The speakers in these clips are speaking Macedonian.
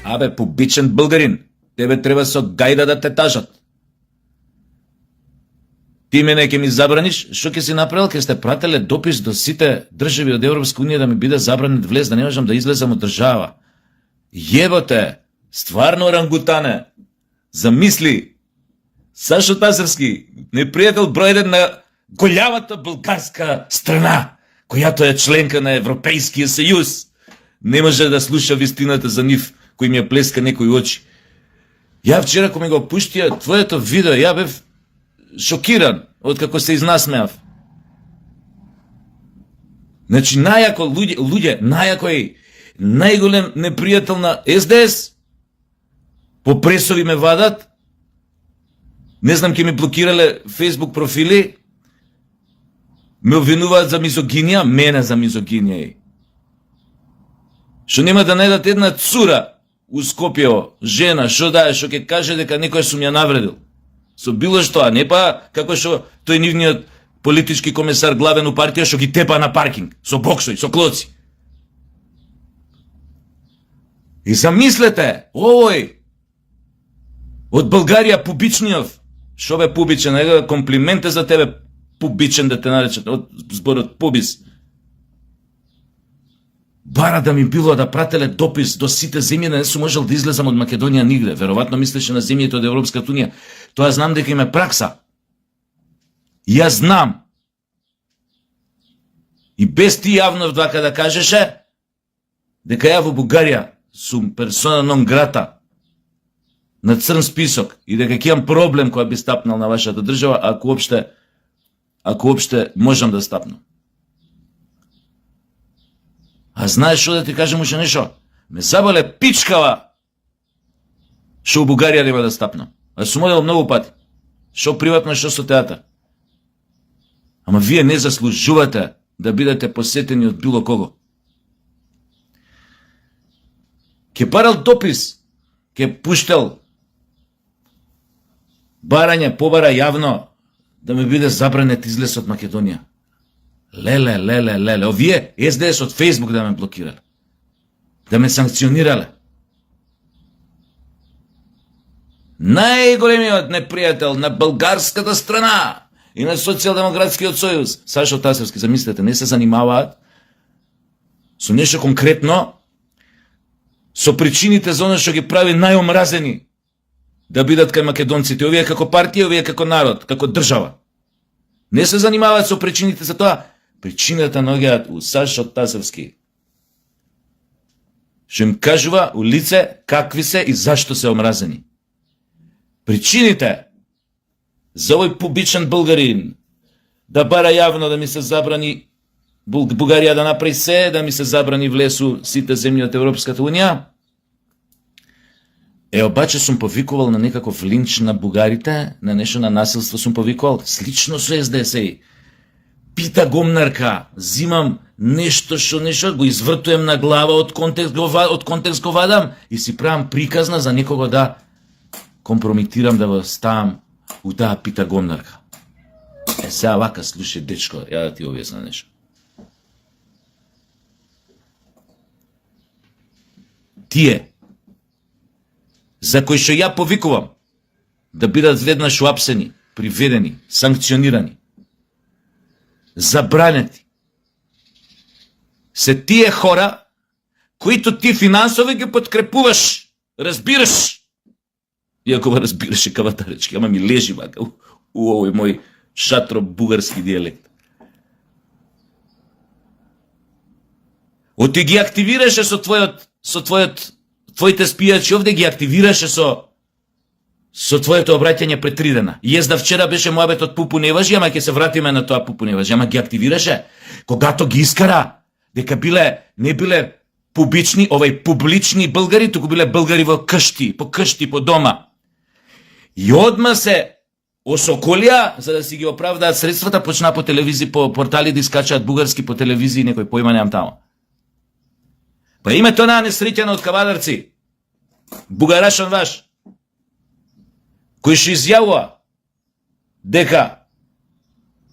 Абе, побичен българин, тебе треба со гајда да те тажат. Ти мене ќе ми забраниш, што ќе си направил? Ќе сте прателе допис до сите држави од Европска унија да ми биде забранет влез, да не можам да излезам од држава. Јеботе, стварно орангутане, замисли, Сашо Тасевски, непријател број 1 на голямата българска страна, којато е членка на Европејскиот сојуз, не може да слуша вистината за нив, кој ми ја плеска некој очи. Ја вчера, кога ми го пуштија твоето видео, ја бев шокиран од како се изнасмеав. Значи, најако луѓе, најако е најголем непријател на СДС, по пресови ме вадат, не знам, ке ми блокирале Facebook профили, ме обвинуваат за мизогинија, мене за мизогинија. Што нема да најдат една цура у Скопје, жена, што дае, што ќе каже дека некој сум ја навредил. Со било што, а не па како што тој нивниот политички комесар главен у партија што ги тепа на паркинг, со боксои, со клоци. И замислете, овој од Българија Пубичниов, што бе пубичен, ега комплименте за тебе, пубичен да те наречат, од зборот пубис. Бара да ми било да прателе допис до сите земји, да не сум можел да излезам од Македонија нигде. Веројатно мислеше на земјите од Европската унија. Тоа знам дека има пракса. Ја знам. И без ти јавно вдака да кажеше дека ја во Бугарија сум персона нон грата на црн список и дека ќе имам проблем која би стапнал на вашата држава, ако уопште можам да стапнам. А знаеш што да ти кажем уште нешто? Ме заболе пичкава што у Бугарија нема да стапнам. А сум одел многу пати. Што приватно, што со театар. Ама вие не заслужувате да бидете посетени од било кого. Ке парал допис, ке пуштел барање, побара јавно да ме биде забранет излез од Македонија. Леле, овие СДС од Facebook да ме блокирале, да ме санкционирале. Најголемиот непријател на българската страна и на Социјалдемократскиот сојуз, Сашо Тасевски, замислете, не се занимаваат со нешто конкретно, со причините за оно што ги прави најомразени да бидат кај македонците, овие како партија, овие како народ, како држава. Не се занимаваат со причините за тоа. Причината наоѓаат у Сашо Тасевски. Што им кажува у лице какви се и зашто се омразени. Причините за овој пубичен българин да бара јавно да ми се забрани Бугарија да направи се, да ми се забрани влесу сите земји од Европската унија, обаче сум повикувал на некаков линч на бугарите, на нешто на насилство сум повикувал, слично со СДС. Пита гомнарка, зимам нешто што го извртуем на глава, од контекст го вадам и си правам приказна за некого да компрометирам, да го ставам у таа пита гомнарка. Сега вака, слушај дечко, ја да ти објасна нешто. Тие за кои што ја повикувам да бидат веднаш уапсени, приведени, санкционирани, забранети, се тие хора които ти финансово ги подкрепуваш, разбираш. Иако ме разбираше каватаречки, ама ми лежи вака у овој мој шатро бугарски дијалект. Оти ги активираше со твоите спијачи овде, ги активираше со твоето обраќање пред 3 дена. Језда вчера беше мојабетот пупу не важи, ама ќе се вратиме на тоа пупу не важи. Ама ги активираше, когато ги искара, дека не биле публични, публични българи, туку биле българи во кшти, по дома. И одма се осоколија, за да си ги оправдаат средствата, почна по телевизии, по портали да искачаат бугарски по телевизии, некој појма немам тамо. Па името на несреќено од кавадарци, бугарашан ваш, кој што изјавува дека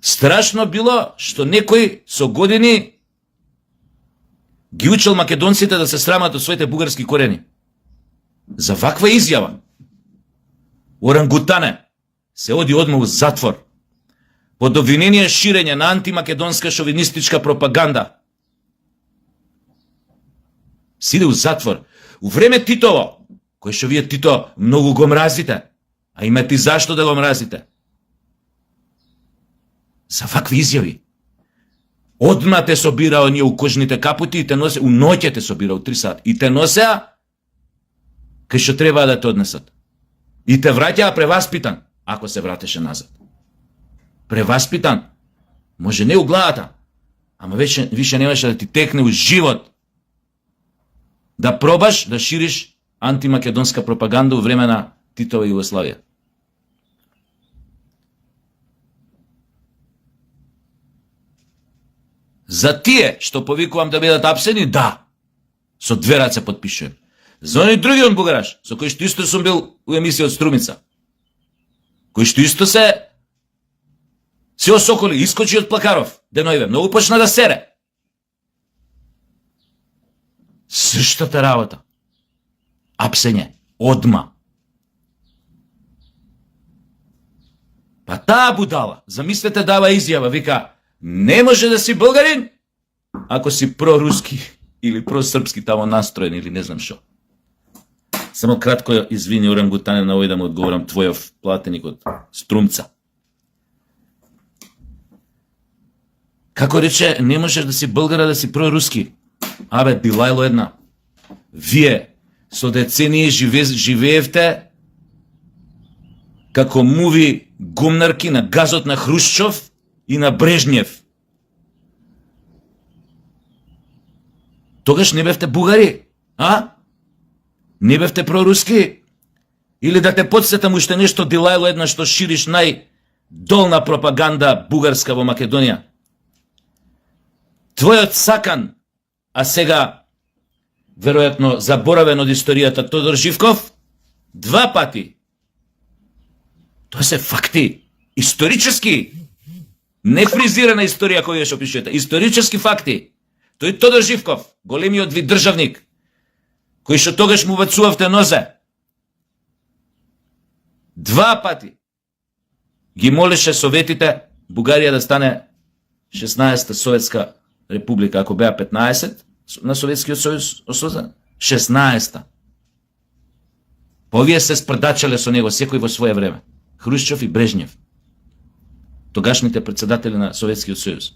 страшно било што некој со години ги учел македонците да се срамат од своите бугарски корени. За ваква изјава Орангутане се оди одма у затвор под обвинение ширење на антимакедонска шовинистичка пропаганда. Сиде у затвор. У време Титово, кој што вие Тито многу го мразите, а имате и зашто да го мразите. За вакви изјави. Одма те собира оние у кожните капути и те носе, у ноќе те собира у 3 сат. И те носеа кај што треба да те однесат. И те враќаа преваспитан, ако се вратеше назад. Преваспитан. Може не у главата, ама више немаше да ти текне у живот. Да пробаш да шириш антимакедонска пропаганда у време на Титова Југославија. За тие што повикувам да бидат апсени, да, со 2 раце потпишувам. За они другиот бугараш, со кој што исто сум бил у емисија од Струмица, кој што исто се осоколи, искочи од Плакаров, деноиве, многу почна да сере. Сыштата работа. Апсење, одма. Па таа будала, замислете, дава изјава, вика, не може да си българин, ако си проруски или просрпски тамо настроен или не знам шо. Само кратко, извини, Орангутане, на овој да му одговорам, твојов платеник од Струмца. Како рече, не можеш да си българа, да си проруски. Абе, билајло една. Вие со децении живеевте како муви гумнарки на газот на Хрушчов и на Брежнев. Тогаш не бевте бугари, а? Не бевте проруски? Или да те подсетам уште нешто, Дилајло, една што шириш најдолна пропаганда бугарска во Македонија. Твојот сакан, а сега веројатно заборавен од историјата Тодор Живков, 2 пати. Тоа се факти, исторически, не фризирана историја која што пишете, исторически факти. Тој Тодор Живков, големиот ви државник, кој што тогаш му бацувавте нозе, 2 пати ги молеше советите Бугарија да стане 16-та Советска република, ако беа 15 на Советскиот сојуз, 16-та. Па овие се спрдачале со него секој во своје време. Хрушчов и Брежнев, тогашните председатели на Советскиот сојуз.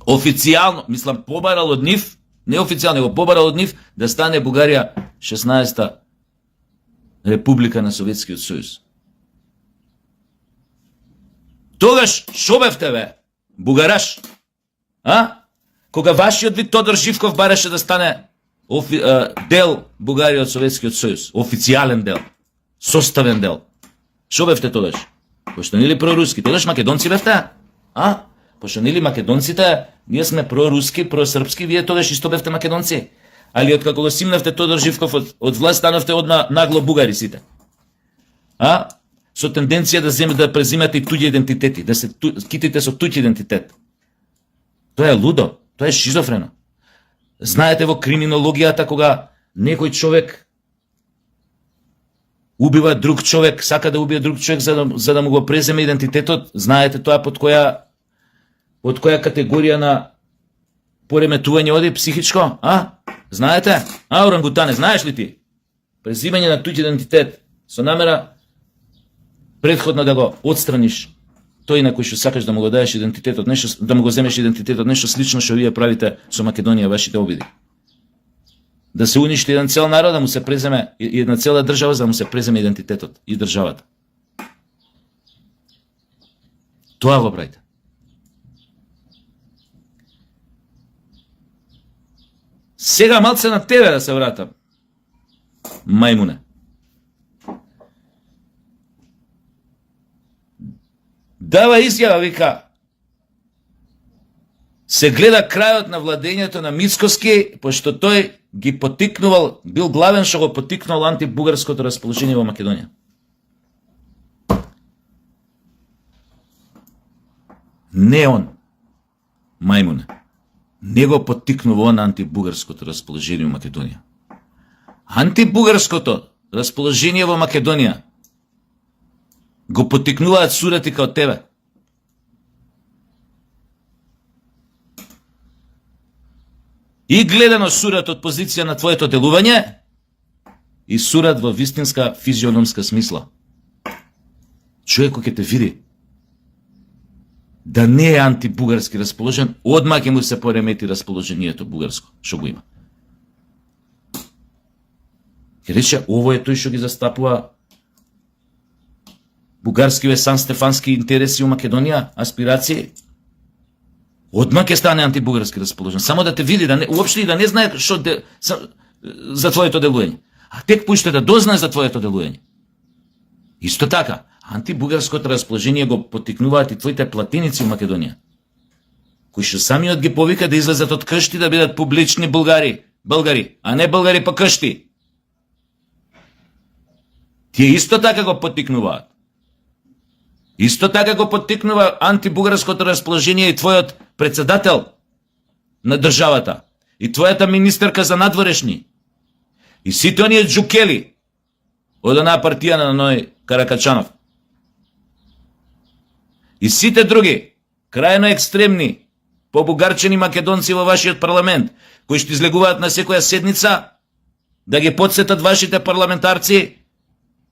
Официјално, мислам, побарал од нив, неофицијално го побарал од нив да стане Бугарија 16-та република на Советскиот сојуз. Тогаш шо бевте, бе, бугараш? А? Кога вашиот вид Тодор Живков бараше да стане дел Бугарија од Советскиот сојуз, официјален дел, составен дел. Шо бевте тогаш? Пошто нели проруски? Тогаш македонци бевте? А? Пошто нели македонците, ние сме проруски, просрпски, вие тогаш исто бевте македонци. Али откако го симнавте Тодор Живков од власт, станавте одма нагло бугари сите. А? Со тенденција да презимате и туѓи идентитети, да се китите со туѓ идентитет. Тоа е лудо, тоа е шизофрено. Знаете, во криминологијата, кога некој човек убива друг човек, сака да убие друг човек за да му го преземе идентитетот, знаете тоа под која категорија на пореметување оди психичко, а? Знаете? А, Орангутане, знаеш ли ти? Презимање на туѓ идентитет со намера предходно да го отстраниш тој на кој што сакаш да му го даеш идентитетот, нешто, да му го земеш идентитетот, нешто слично што вие правите со Македонија, вашите обиди. Да се уништи еден цел народ, да му се преземе, една цела држава, за да му се преземе идентитетот и државата. Тоа го правите. Сега малце на тебе да се вратам. Мајмуне. Дава изјава, вика, се гледа крајот на владењето на Мицкоски, пошто тој ги потикнувал, бил главен што го потикнувал антибугарското расположение во Македонија. Не он, мајмуне, не го потикнува он антибугарското расположение во Македонија. антибугарското расположение во Македонија го поттикнуваат суратика од тебе. И гледано сурат од позиција на твоето делување и сурат во вистинска физиономска смисла. Човек кој ќе те види да не е антибугарски расположен, одма ќе му се поремети расположението бугарско, што го има. Ќе рече, ово е тој што ги застапува бугарскиве сан-стефански интереси у Македонија, аспирации. Одма ќе стане антибугарски расположен. Само да те види, да не, уопште и да не знае што за твоето делување. А тек пуште да дознае за твоето делување. Исто така, антибугарското расположение го поттикнуваат и твоите платиници у Македонија, кои што самиот ги повика да излезат од кшти да бидат публични българи, а не българи по кшти. Тие исто така го поттикнуваат. Исто така го поттикнува антибугарското расположение и твојот председател на државата, и твојата министерка за надворешни, и сите оние джукели од онаа партија на Ној Каракачанов. И сите други, крајно екстремни, побугарчени македонци во вашиот парламент, кои што излегуваат на секоја седница да ги подсетат вашите парламентарци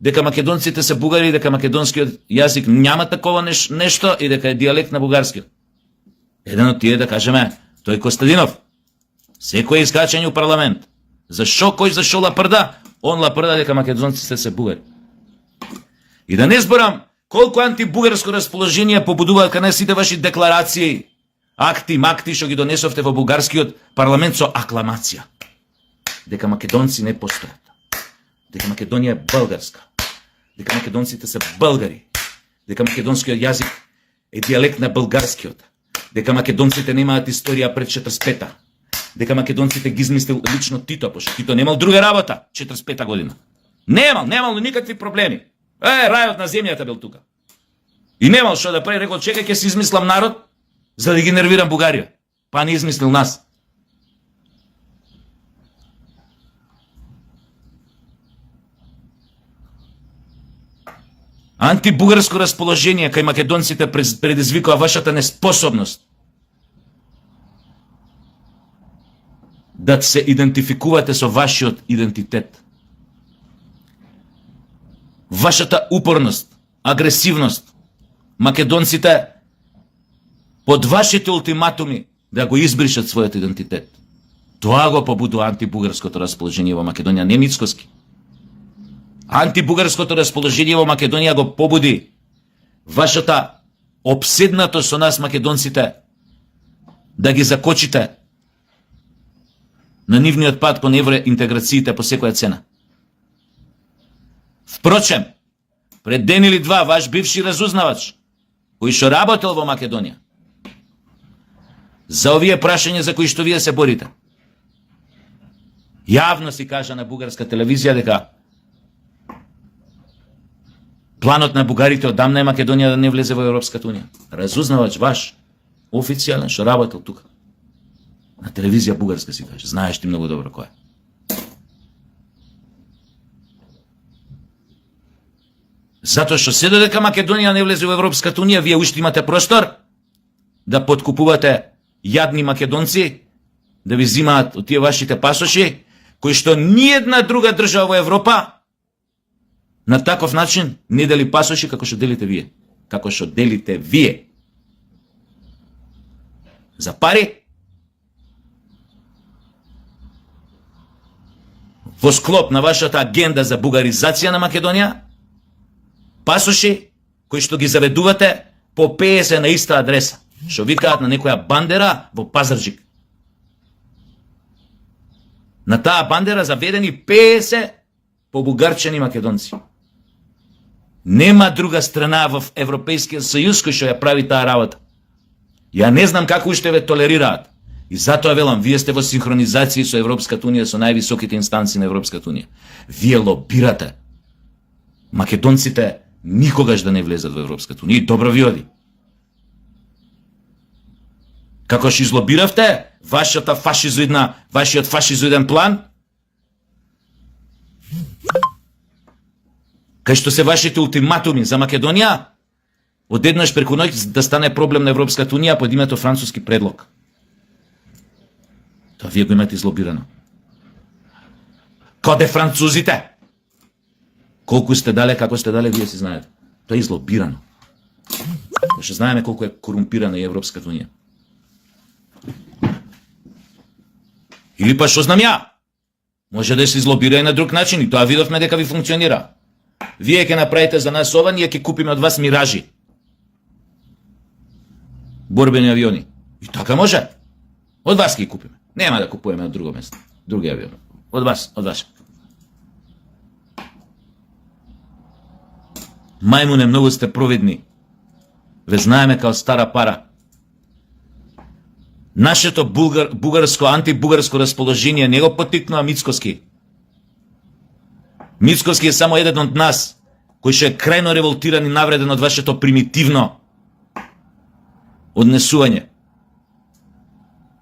дека македонците се бугари и дека македонскиот јазик няма такова нешто и дека е дијалект на бугарскиот. Еден од тие, да кажеме, тој Костадинов. Секој искачање у парламент. Зашо кој зашо лапрда? Он лапрда дека македонците се бугари. И да не зборам колку антибугарско расположение побудуваат кај сите ваши декларации, акти што ги донесовте во бугарскиот парламент со акламација. Дека македонци не постојат. Дека Македонија е българска. Дека македонците се българи. Дека македонскиот јазик е дијалект на българскиот. Дека македонците немаат историја пред 45-та. Дека македонците ги измислил лично Тито, пошто Тито немал друга работа 45-та година. Немал никакви проблеми. Рајот на земјата бил тука. И немал што да прави, рекол, чекај ќе си измислам народ за да ги нервирам Бугарија. Па не измислил нас. Антибугарско расположение кај македонците предизвикува вашата неспособност да се идентификувате со вашиот идентитет. Вашата упорност, агресивност, македонците под вашите ултиматуми да го избришат својот идентитет. Тоа го побудува антибугарското расположение во Македонија, не мицкоски. Антибугарското расположение во Македонија го побуди вашата обседнатост со нас македонците да ги закочите на нивниот пат кон евроинтеграциите по секоја цена. Впрочем, пред ден или два ваш бивши разузнавач, кој што работел во Македонија, за овие прашања за кои што вие се борите, јавно си кажа на бугарска телевизија дека планот на бугарите одамна е Македонија да не влезе во Европската унија. Разузнавач ваш, официјален, што работел тука. На телевизија бугарска си каже. Знаеш ти многу добро кој е. Затоа што се додека Македонија не влезе во Европската унија, вие уште имате простор да подкупувате јадни македонци, да ви зимаат од тие вашите пасоши, кои што ниедна друга држава во Европа на таков начин не дели пасоши како што делите вие. Како што делите вие. За пари, во склоп на вашата агенда за бугаризација на Македонија, пасоши кои што ги заведувате по 50 на иста адреса, што викаат на некоја бандера во Пазарџик. На таа бандера заведени 50 побугарчени македонци. Нема друга страна во Европейскиот сојуз кој што ја прави таа работа. Ја не знам како уште ве толерираат. И затоа велам, вие сте во синхронизација со Европската унија, со највисоките инстанции на Европската унија. Вие лобирате македонците никогаш да не влезат во Европската унија. И добро ви оди. Како што излобиравте вашиот фашизоиден план кај што се вашите ултиматуми за Македонија, одеднаш преку ноќ да стане проблем на Европската унија под името француски предлог. Тоа вие го имате излобирано. Коде французите? Колку сте дале, како сте дале, вие си знаете. Тоа е излобирано. Што знаеме колку е корумпирана и Европската унија. Или па што знам ја? Може да се излобира и на друг начин, и тоа видовме дека ви функционира. Вие ќе направите за нас ова, ние ќе купиме од вас миражи. Борбени авиони. И така може. Од вас ќе купиме. Нема да купуваме од друго место. Други авиони. Од вас, од вас. Мајмуне, многу сте провидни. Ве знаеме као стара пара. Нашето бугарско, антибугарско расположение не го потикнува Мицкоски. Мицкоски е само еден од нас, кој што е крајно револтиран и навреден од вашето примитивно однесување.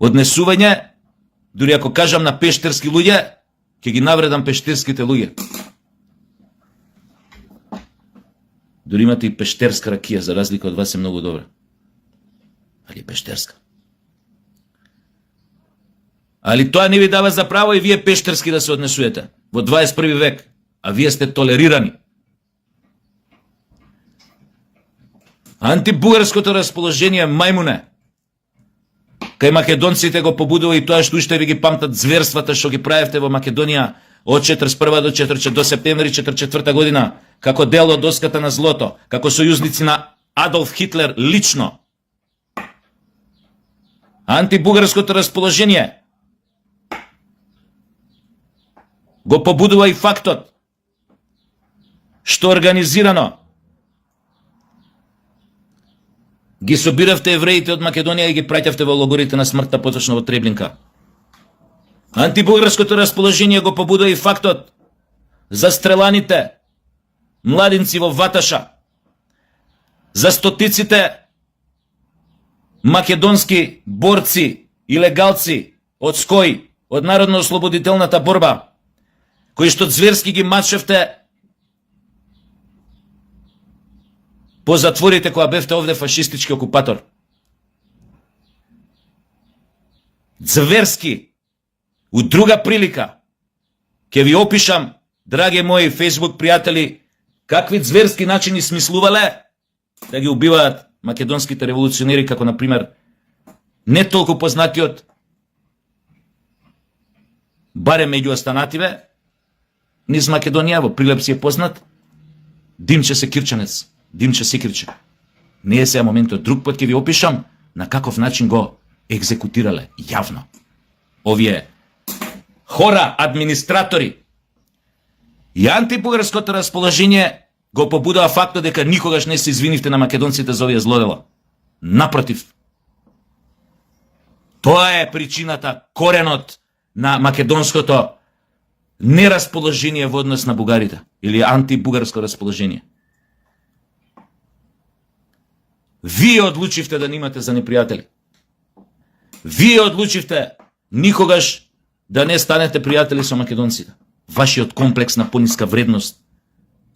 Однесување, дури ако кажам на пештерски луѓе, ќе ги навредам пештерските луѓе. Дури имате и пештерска ракија, за разлика од вас е многу добра. Али пештерска. Али тоа не ви дава за право и вие пештерски да се однесуете во 21 век, а вие сте толерирани. Антибугарското расположение, мајмуне, кај македонците го побудува и тоа што уште ви ги памтат зверствата што ги правевте во Македонија од 41 до септември 44 година, како дел од доската на злото, како сојузници на Адолф Хитлер лично. Антибугарското расположение го побудува и фактот што организирано ги собиравте евреите од Македонија и ги праќавте во логорите на смртта, поточно во Треблинка. Антибугарското расположение го побудува и фактот за стреланите младинци во Ваташа, за стотиците македонски борци и легалци од СКОј, од Народно-ослободителната борба, кои што зверски ги мачевте по затворите кога бевте овде фашистички окупатор. Зверски. У друга прилика ќе ви опишам, драги мои фейсбук пријатели, какви зверски начини смислувале да ги убиваат македонските револуционери, како например не толку познатиот, барем меѓу останативе, низ Македонија, во Прилеп си е познат, Димче Секирчанец. Димче Секирче. Не е сега моментот, друг пат ќе ви опишам на каков начин го екзекутирале јавно овие хора, администратори. И антибугарското расположение го побудува фактот дека никогаш не се извинивте на македонците за овие злодела. Напротив. Тоа е причината, коренот на македонското нерасположение во однос на бугарите, или антибугарско расположение. Вие одлучивте да немате за непријатели. Вие одлучивте никогаш да не станете пријатели со македонците. Вашиот комплекс на пониска вредност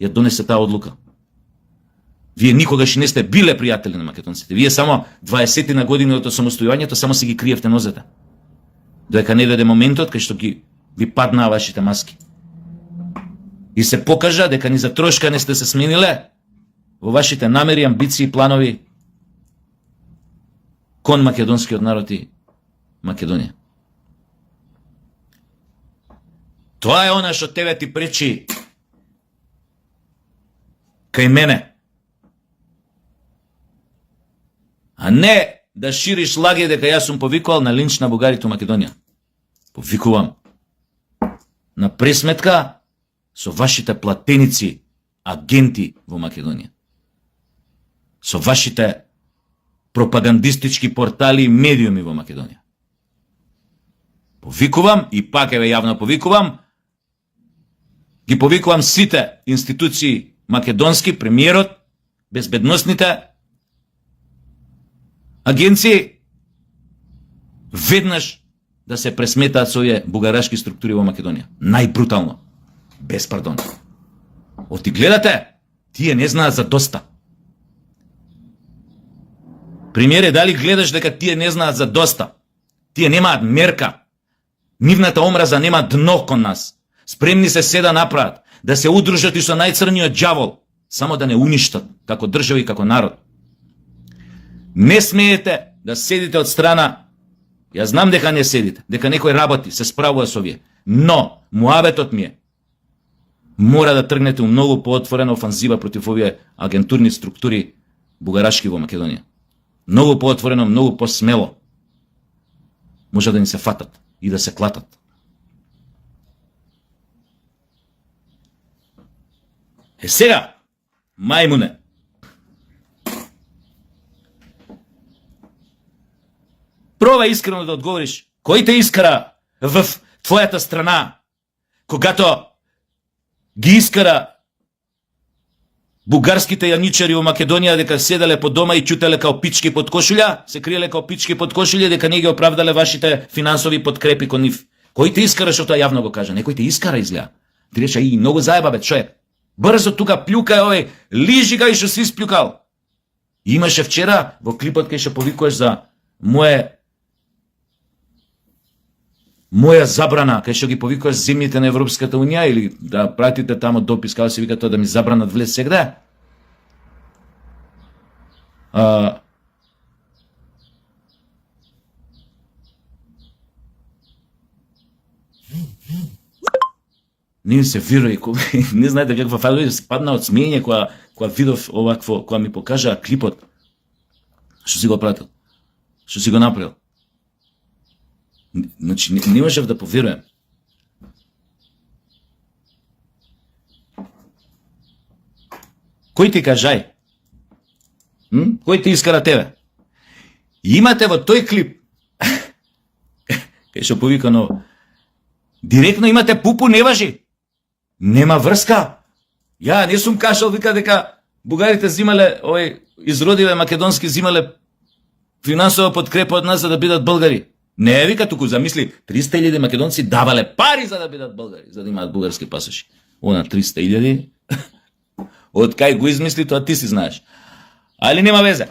ја донесе таа одлука. Вие никогаш не сте биле пријатели на македонците. Вие само 20 на години од самостојувањето само си ги криевте нозете. Додека не дојде моментот кај што ви паднаа вашите маски. И се покажа дека ни за трошка не сте се смениле во вашите намери, амбиции и планови кон македонскиот народ и Македонија. Тоа е она што тебе ти пречи кај мене. А не да шириш лаги дека јас сум повикувал на линч на бугарите у Македонија. Повикувам на пресметка со вашите платеници, агенти во Македонија. Со вашите пропагандистички портали и медиуми во Македонија. Повикувам и пак еве јавно повикувам. Ги повикувам сите институции македонски, премиерот, безбедносните агенции, веднаш да се пресметаат со овие бугарашки структури во Македонија. Најбрутално. Без пардон. Оти гледате, тие не знаат за доста. Примере, дали гледаш дека тие не знаат за доста? Тие немаат мерка. Нивната омраза нема дно кон нас. Спремни се се да направат, да се удружат и со најцрниот ѓавол, само да не уништат, како држава и како народ. Не смеете да седите од страна. Ја знам дека не седите, дека некој работи, се справува со вие. Но, муабетот ми е, мора да тргнете у многу поотворена офанзива против овие агентурни структури бугарашки во Македонија. Многу поотворено, многу посмело. Може да ни се фатат и да се клатат. Сега, мајмуне, пробај искрено да одговориш, кој те искара в твојата страна, когато ги искара бугарските јаничари во Македонија дека седеле по дома и чутеле као пички под кошулја, се криеле као пички под кошулја, дека не ги оправдале вашите финансови подкрепи кон нив. Кој те искара, што тоа јавно го кажа? Некој те искара, изгледа. Ти рече, и многу заеба, бе, човек. Брзо тука плюкај овој, лижи га и што си сплюкал. Имаше вчера во клипот кај што повикуваш за моја забрана, кај што ги повикуваш земјите на Европската Унија или да пратите тамо допис, као се вика тоа да ми забранат влез сегде. Не се веруј, не знаете каква фајлови се падна од смење која видов овакво, која ми покажа клипот. Што си го пратил? Што си го направил? Значи, не можев да поверуем. Кој ти кажај? Кој ти искара тебе? Имате во тој клип, кај што повикано, директно имате пупу не важи. Нема врска. Ја не сум кажал, вика дека бугарите зимале, изродиве македонски зимале финансова подкрепа од нас за да бидат българи. Не, вика, туку замисли, 300.000 македонци давале пари за да бидат българи, за да имаат бугарски пасоши. Она 300.000, од кај го измисли, тоа ти си знаеш. Али нема везе.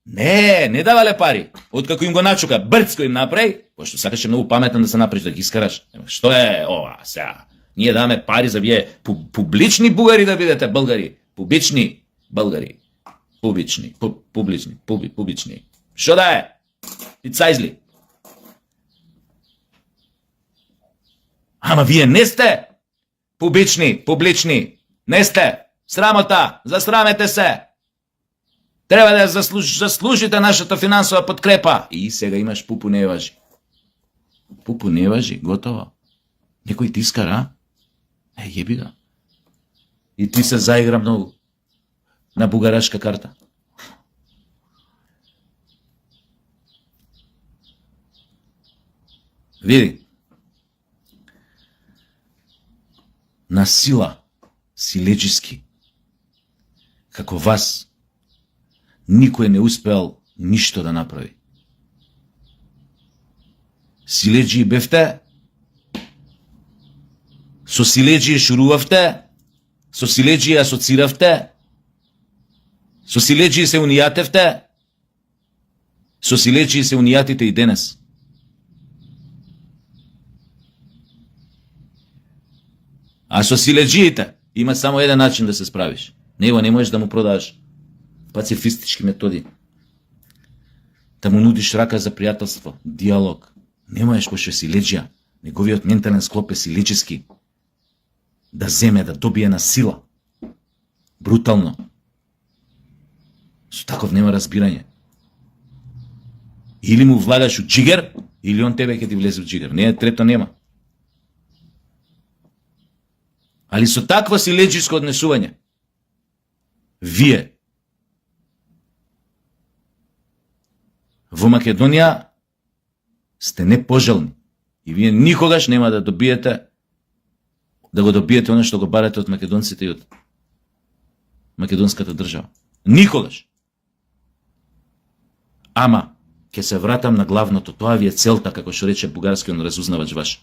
Не давале пари. Откако им го начука, брцко им направи, пошто сакаше многу паметно да се направиш, да ги искараш. Што е ова сега? Ние даваме пари за вие публични бугари да бидете българи. Публични българи. Публични. Што да е? И цајзли. Ама вие не сте публични. Не сте. Срамота. Засрамете се. Треба да заслужите нашата финансова подкрепа. И сега имаш пупу не важи. Пупу не важи. Готово. Некој ти искара? Јеби ga. И ти се заигра многу на бугарашка карта. Види. На сила, силеџиски, како вас, никој не успел ништо да направи. Силеџи бевте, со силеџи шурувавте, со силеџи асоциравте, со силеџи се унијатевте, со силеџи се унијатите и денес. А со силеџиите има само еден начин да се справиш. Него не можеш да му продаш пацифистички методи. Да му нудиш рака за пријателство, диалог. Не можеш, пошто силеџија. Неговиот ментален склоп е силеџиски. Да земе, да добие на сила. Брутално. Со таков нема разбирање. Или му влагаш у джигер, или он тебе ќе ти влезе у джигер. Не, трето нема. Али со такво силеџиско однесување, вие во Македонија сте непожелни и вие никогаш нема да добиете оно што го барате од македонците и од македонската држава. Никогаш. Ама, ќе се вратам на главното, тоа ви е целта, како што рече бугарскиот разузнавач ваш.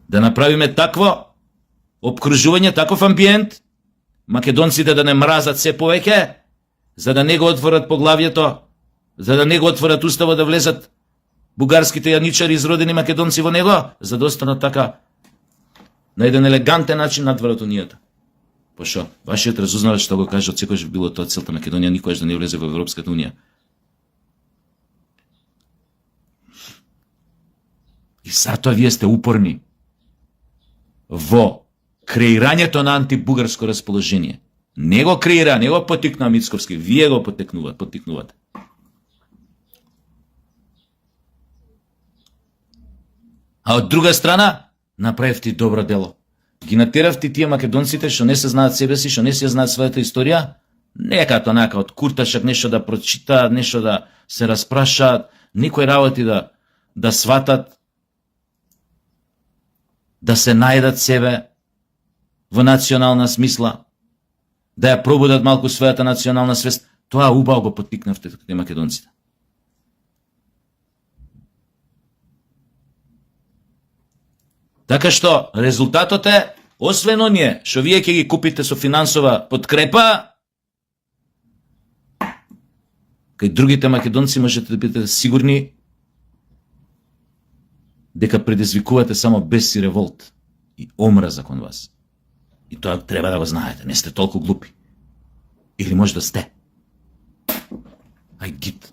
Да направиме такво, обкружување, таков амбиент, македонците да не мразат се повеќе, за да не го отворат поглавјето, за да не го отворат уставот да влезат бугарските јаничари изродени македонци во него, за да останат така на еден елегантен начин надвор од унијата. Пошо, вашиот разузнавач што го каже, од секојаш било тоа целта Македонија никогаш да не влезе во Европската унија. И затоа вие сте упорни во креирањето на антибугарско расположение. Не го креира, не го потикна Мицковски, вие го потикнувате. А од друга страна, направивте добро дело. Ги натеравте тие македонците што не се знаат себе си, што не се знаат својата историја, некато онака од курташак нешто да прочитаат, нешто да се распрашаат, некои работи да сватат, да се најдат себе во национална смисла, да ја пробудат малку својата национална свест. Тоа убаво го потикнавте кај македонците. Така што, резултатот е, освен оние, што вие ќе ги купите со финансова подкрепа, кај другите македонци можете да бидете сигурни дека предизвикувате само бес и револт и омраза кон вас. И тоа треба да го знаете, не сте толку глупи. Или може да сте. Ај гит.